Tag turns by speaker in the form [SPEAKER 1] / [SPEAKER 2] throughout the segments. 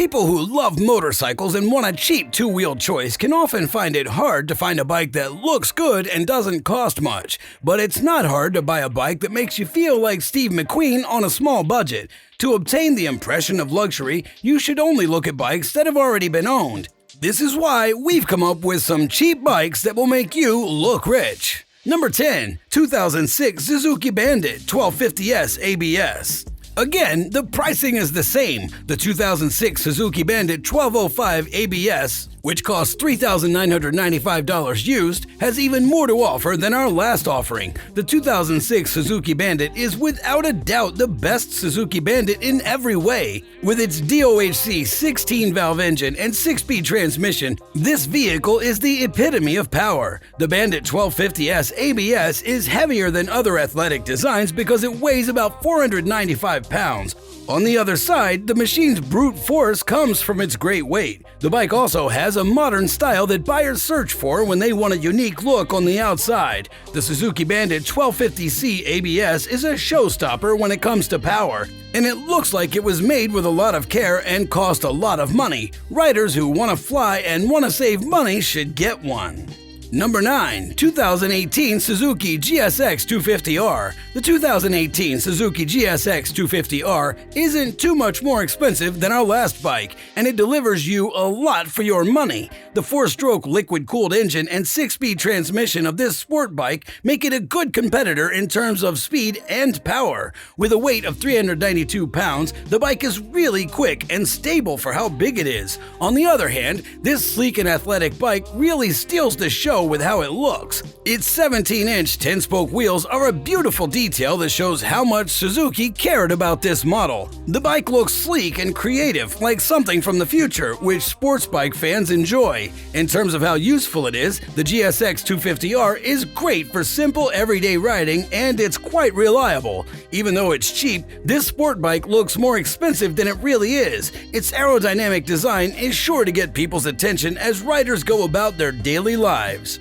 [SPEAKER 1] People who love motorcycles and want a cheap two-wheel choice can often find it hard to find a bike that looks good and doesn't cost much. But it's not hard to buy a bike that makes you feel like Steve McQueen on a small budget. To obtain the impression of luxury, you should only look at bikes that have already been owned. This is why we've come up with some cheap bikes that will make you look rich. Number 10. 2006 Suzuki BANDIT 1250S ABS. Again, the pricing is the same. The 2006 Suzuki BANDIT 1205 ABS, which costs $3,995 used, has even more to offer than our last offering. The 2006 Suzuki BANDIT is without a doubt the best Suzuki BANDIT in every way. With its DOHC 16-valve engine and 6-speed transmission, this vehicle is the epitome of power. The BANDIT 1250S ABS is heavier than other athletic designs because it weighs about 495 pounds. On the other side, the machine's brute force comes from its great weight. The bike also has a modern style that buyers search for when they want a unique look on the outside. The Suzuki BANDIT 1250C ABS is a showstopper when it comes to power, and it looks like it was made with a lot of care and cost a lot of money. Riders who want to fly and want to save money should get one. Number 9. 2018 Suzuki GSX250R. The 2018 Suzuki GSX250R isn't too much more expensive than our last bike, and it delivers you a lot for your money. The 4-stroke liquid-cooled engine and 6-speed transmission of this sport bike make it a good competitor in terms of speed and power. With a weight of 392 pounds, the bike is really quick and stable for how big it is. On the other hand, this sleek and athletic bike really steals the show with how it looks. Its 17-inch 10-spoke wheels are a beautiful detail that shows how much Suzuki cared about this model. The bike looks sleek and creative, like something from the future, which sports bike fans enjoy. In terms of how useful it is, the GSX 250R is great for simple everyday riding, and it's quite reliable. Even though it's cheap, this sport bike looks more expensive than it really is. Its aerodynamic design is sure to get people's attention as riders go about their daily lives.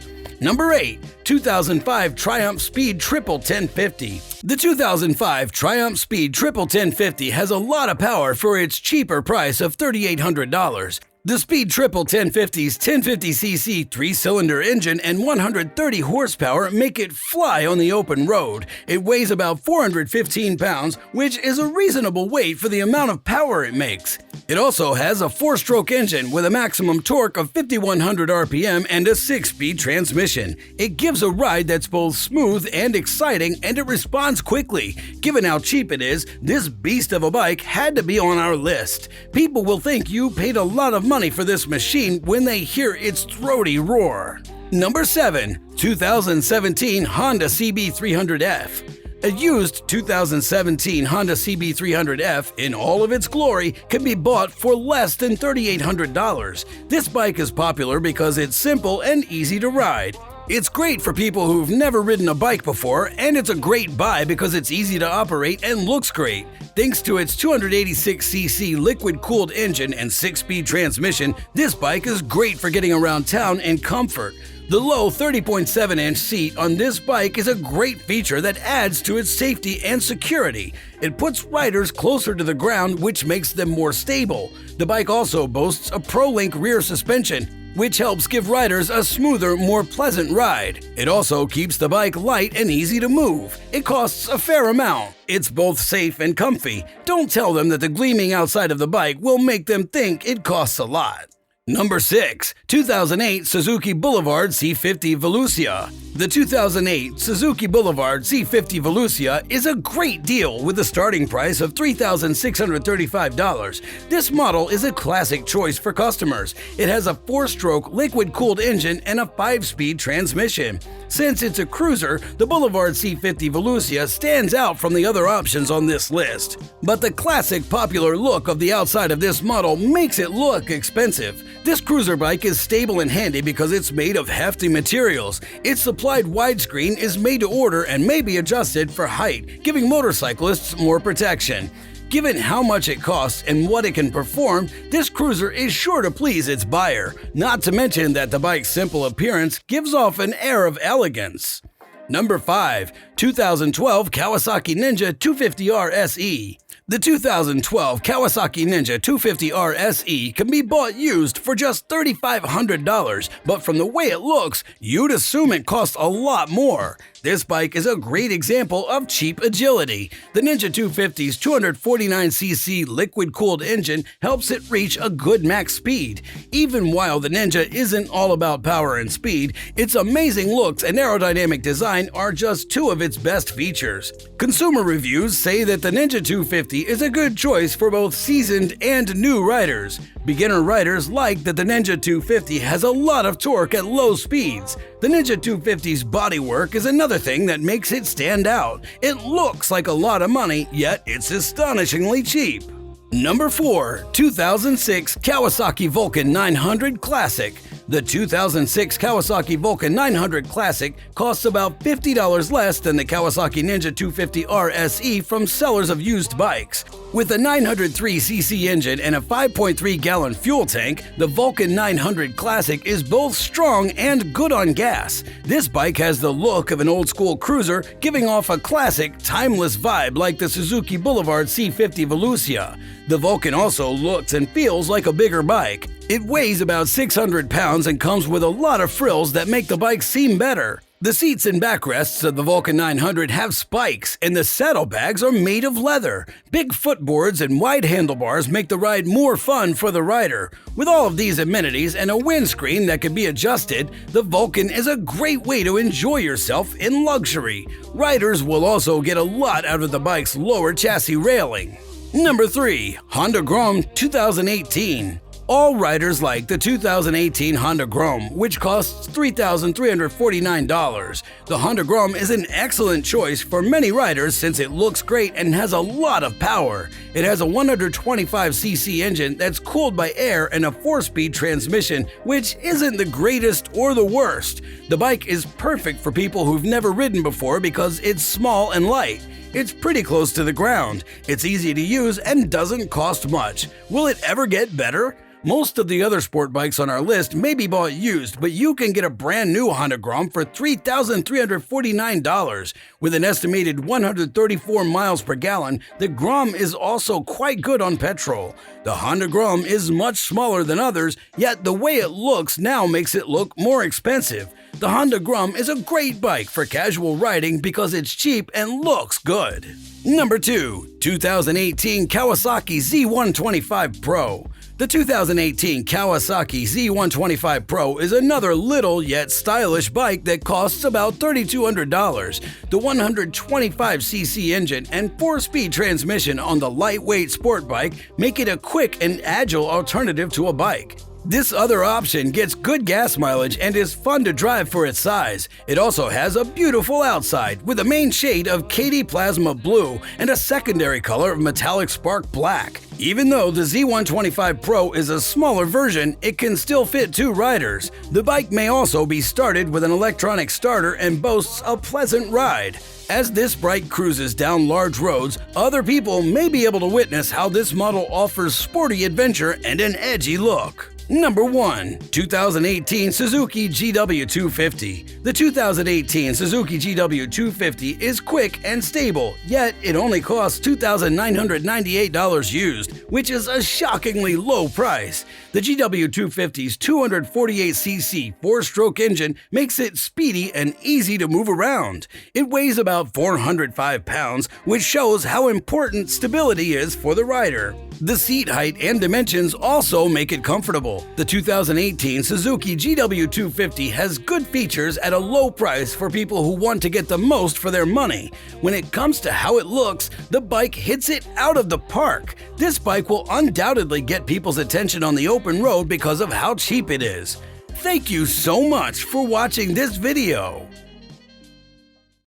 [SPEAKER 1] Number 8. 2005 Triumph Speed Triple 1050. The 2005 Triumph Speed Triple 1050 has a lot of power for its cheaper price of $3,800. The Speed Triple 1050's 1050cc 3-cylinder engine and 130 horsepower make it fly on the open road. It weighs about 415 pounds, which is a reasonable weight for the amount of power it makes. It also has a 4-stroke engine with a maximum torque of 5,100 RPM and a 6-speed transmission. It gives a ride that's both smooth and exciting, and it responds quickly. Given how cheap it is, this beast of a bike had to be on our list. People will think you paid a lot of money for this machine when they hear its throaty roar. Number 7. 2017 Honda CB300F. A used 2017 Honda CB300F in all of its glory can be bought for less than $3,800. This bike is popular because it's simple and easy to ride. It's great for people who've never ridden a bike before, and it's a great buy because it's easy to operate and looks great. Thanks to its 286cc liquid-cooled engine and 6-speed transmission, this bike is great for getting around town in comfort. The low 30.7-inch seat on this bike is a great feature that adds to its safety and security. It puts riders closer to the ground, which makes them more stable. The bike also boasts a Pro-Link rear suspension, which helps give riders a smoother, more pleasant ride. It also keeps the bike light and easy to move. It costs a fair amount. It's both safe and comfy. Don't tell them that the gleaming outside of the bike will make them think it costs a lot. Number 6. 2008 Suzuki BOULEVARD C50 Volusia. The 2008 Suzuki BOULEVARD C50 Volusia is a great deal with a starting price of $3,635. This model is a classic choice for customers. It has a 4-stroke liquid-cooled engine and a 5-speed transmission. Since it's a cruiser, the BOULEVARD C50 Volusia stands out from the other options on this list. But the classic popular look of the outside of this model makes it look expensive. This cruiser bike is stable and handy because it's made of hefty materials. Its supplied widescreen is made to order and may be adjusted for height, giving motorcyclists more protection. Given how much it costs and what it can perform, this cruiser is sure to please its buyer, not to mention that the bike's simple appearance gives off an air of elegance. Number 5. 2012 Kawasaki Ninja 250R SE. The 2012 Kawasaki Ninja 250R SE can be bought used for just $3,500, but from the way it looks, you'd assume it costs a lot more. This bike is a great example of cheap agility. The Ninja 250's 249cc liquid-cooled engine helps it reach a good max speed. Even while the Ninja isn't all about power and speed, its amazing looks and aerodynamic design are just two of its best features. Consumer reviews say that the Ninja 250 is a good choice for both seasoned and new riders. Beginner riders like that the Ninja 250 has a lot of torque at low speeds. The Ninja 250's bodywork is another thing that makes it stand out. It looks like a lot of money, yet it's astonishingly cheap. Number 4. 2006 Kawasaki Vulcan 900 Classic. The 2006 Kawasaki Vulcan 900 Classic costs about $50 less than the Kawasaki Ninja 250R SE from sellers of used bikes. With a 903cc engine and a 5.3-gallon fuel tank, the Vulcan 900 Classic is both strong and good on gas. This bike has the look of an old-school cruiser, giving off a classic, timeless vibe like the Suzuki Boulevard C50 Volusia. The Vulcan also looks and feels like a bigger bike. It weighs about 600 pounds and comes with a lot of frills that make the bike seem better. The seats and backrests of the Vulcan 900 have spikes, and the saddlebags are made of leather. Big footboards and wide handlebars make the ride more fun for the rider. With all of these amenities and a windscreen that can be adjusted, the Vulcan is a great way to enjoy yourself in luxury. Riders will also get a lot out of the bike's lower chassis railing. Number 3. Honda Grom 2018. All riders like the 2018 Honda Grom, which costs $3,349. The Honda Grom is an excellent choice for many riders since it looks great and has a lot of power. It has a 125cc engine that's cooled by air and a 4-speed transmission, which isn't the greatest or the worst. The bike is perfect for people who've never ridden before because it's small and light. It's pretty close to the ground. It's easy to use and doesn't cost much. Will it ever get better? Most of the other sport bikes on our list may be bought used, but you can get a brand new Honda Grom for $3,349. With an estimated 134 miles per gallon, the Grom is also quite good on petrol. The Honda Grom is much smaller than others, yet the way it looks now makes it look more expensive. The Honda Grom is a great bike for casual riding because it's cheap and looks good. Number 2. 2018 Kawasaki Z125 Pro. The 2018 Kawasaki Z125 Pro is another little yet stylish bike that costs about $3,200. The 125cc engine and 4-speed transmission on the lightweight sport bike make it a quick and agile alternative to a bike. This other option gets good gas mileage and is fun to drive for its size. It also has a beautiful outside with a main shade of Katy Plasma Blue and a secondary color of metallic spark black. Even though the Z125 Pro is a smaller version, it can still fit 2 riders. The bike may also be started with an electronic starter and boasts a pleasant ride. As this bike cruises down large roads, other people may be able to witness how this model offers sporty adventure and an edgy look. Number 1. 2018 Suzuki GW250. The 2018 Suzuki GW250 is quick and stable, yet it only costs $2,998 used, which is a shockingly low price. The GW250's 248cc 4-stroke engine makes it speedy and easy to move around. It weighs about 405 pounds, which shows how important stability is for the rider. The seat height and dimensions also make it comfortable. The 2018 Suzuki GW250 has good features at a low price for people who want to get the most for their money. When it comes to how it looks, the bike hits it out of the park. This bike will undoubtedly get people's attention on the open road because of how cheap it is. Thank you so much for watching this video.